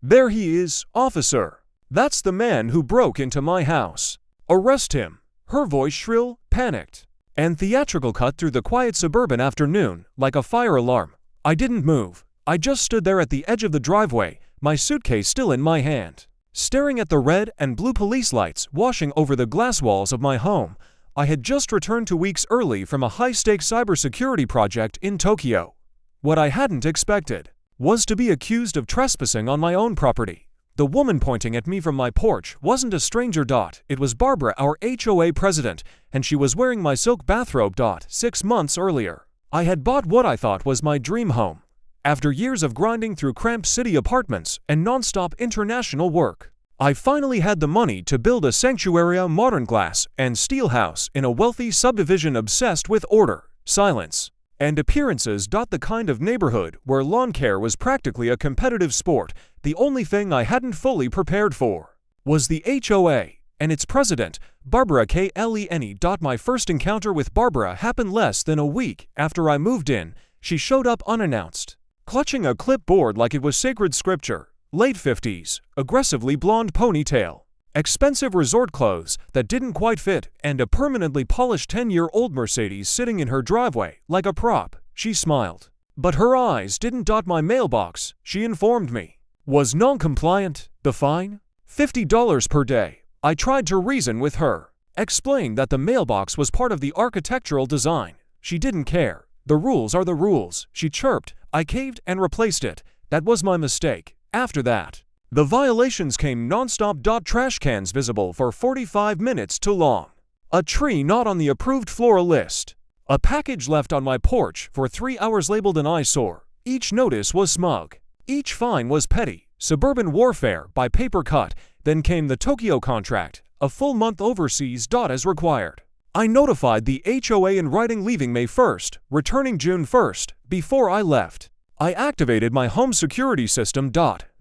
"There he is, officer. That's the man who broke into my house. Arrest him." Her voice shrill, panicked, and theatrical cut through the quiet suburban afternoon like a fire alarm. I didn't move. I just stood there at the edge of the driveway, my suitcase still in my hand, staring at the red and blue police lights washing over the glass walls of my home. I had just returned 2 weeks early from a high-stakes cybersecurity project in Tokyo. What I hadn't expected was to be accused of trespassing on my own property. The woman pointing at me from my porch wasn't a stranger. It was Barbara, our HOA president, and she was wearing my silk bathrobe. 6 months earlier, I had bought what I thought was my dream home. After years of grinding through cramped city apartments and non-stop international work, I finally had the money to build a sanctuary modern glass and steel house in a wealthy subdivision obsessed with order, silence, and appearances. The kind of neighborhood where lawn care was practically a competitive sport. The only thing I hadn't fully prepared for was the HOA and its president, Barbara Klene. My first encounter with Barbara happened less than a week after I moved in. She showed up unannounced, clutching a clipboard like it was sacred scripture. Late 50s, aggressively blonde ponytail, expensive resort clothes that didn't quite fit, and a permanently polished 10-year-old Mercedes sitting in her driveway like a prop. She smiled, but her eyes didn't. My mailbox, she informed me, was non-compliant. The fine? $50 per day. I tried to reason with her, explained that the mailbox was part of the architectural design. She didn't care. "The rules are the rules," she chirped. I caved and replaced it. That was my mistake. After that, the violations came non-stop. Trash cans visible for 45 minutes too long. A tree not on the approved floral list. A package left on my porch for 3 hours labeled an eyesore. Each notice was smug. Each fine was petty. Suburban warfare by paper cut. Then came the Tokyo contract, a full month overseas. As required. I notified the HOA in writing, leaving May 1st, returning June 1st. Before I left, I activated my home security system.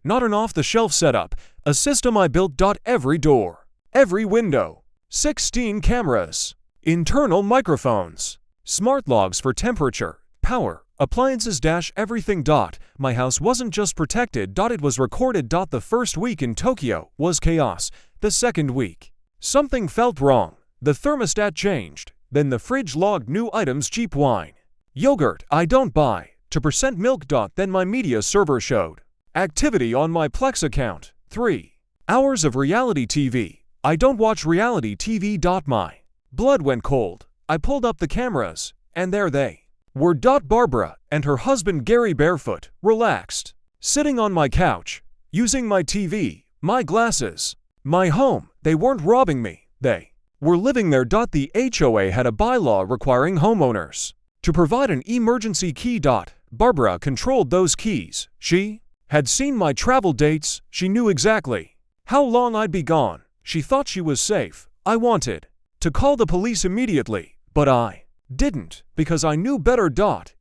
Not an off-the-shelf setup, a system I built. Every door, every window, 16 cameras, internal microphones, smart logs for temperature, power, appliances. Everything. My house wasn't just protected. It was recorded. The first week in Tokyo was chaos. The second week, something felt wrong. The thermostat changed. Then the fridge logged new items: cheap wine, yogurt I don't buy, 2% milk. Then my media server showed activity on my Plex account. 3 hours of reality TV. I don't watch reality TV. My blood went cold. I pulled up the cameras, and there they were. Barbara and her husband Gary, barefoot, relaxed, sitting on my couch, using my TV, my glasses, my home. They weren't robbing me. They were living there. The HOA had a bylaw requiring homeowners to provide an emergency key. Barbara controlled those keys. She had seen my travel dates. She knew exactly how long I'd be gone. She thought she was safe. I wanted to call the police immediately, but I didn't, because I knew better.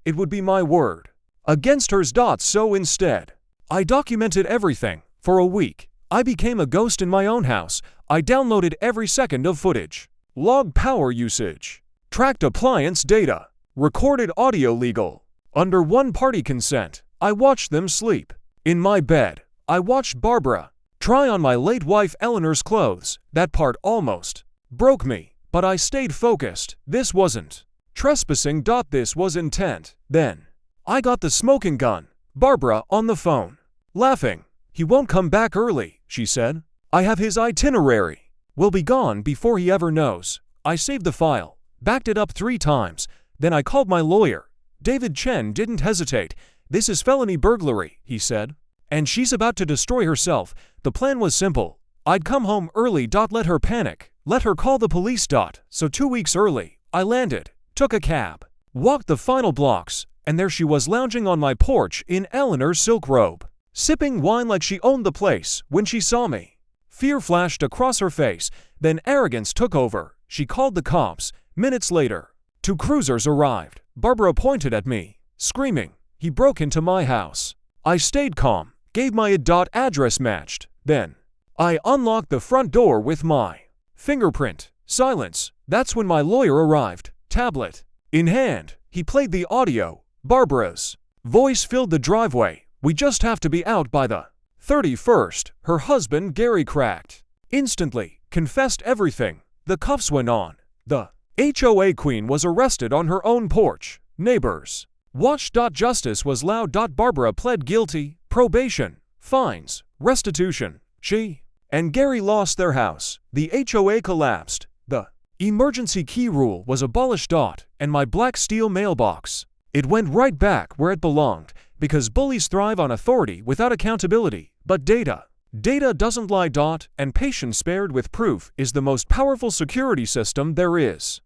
It would be my word against hers. So instead, I documented everything. For a week, I became a ghost in my own house. I downloaded every second of footage, logged power usage, tracked appliance data, recorded audio legal, under one-party consent. I watched them sleep. In my bed, I watched Barbara try on my late wife Eleanor's clothes. That part almost broke me, but I stayed focused. This wasn't trespassing. This was intent. Then I got the smoking gun. Barbara on the phone, laughing. "He won't come back early," she said. "I have his itinerary. We'll be gone before he ever knows." I saved the file, backed it up 3 times. Then I called my lawyer. David Chen didn't hesitate. "This is felony burglary," he said. "And she's about to destroy herself." The plan was simple. I'd come home early. Let her panic. Let her call the police. So 2 weeks early, I landed, took a cab, walked the final blocks, and there she was lounging on my porch in Eleanor's silk robe, sipping wine like she owned the place. When she saw me, fear flashed across her face. Then arrogance took over. She called the cops. Minutes later, 2 cruisers arrived. Barbara pointed at me, screaming, "He broke into my house." I stayed calm, gave my address matched. Then I unlocked the front door with my fingerprint. Silence. That's when my lawyer arrived, tablet in hand. He played the audio. Barbara's voice filled the driveway. "We just have to be out by the 31st, her husband Gary cracked. Instantly, confessed everything. The cuffs went on. The HOA queen was arrested on her own porch. Neighbors watched. Justice was loud. Barbara pled guilty. Probation, fines, restitution. She and Gary lost their house. The HOA collapsed. The emergency key rule was abolished. And my black steel mailbox, it went right back where it belonged, because bullies thrive on authority without accountability. But data doesn't lie. And patience paired with proof is the most powerful security system there is.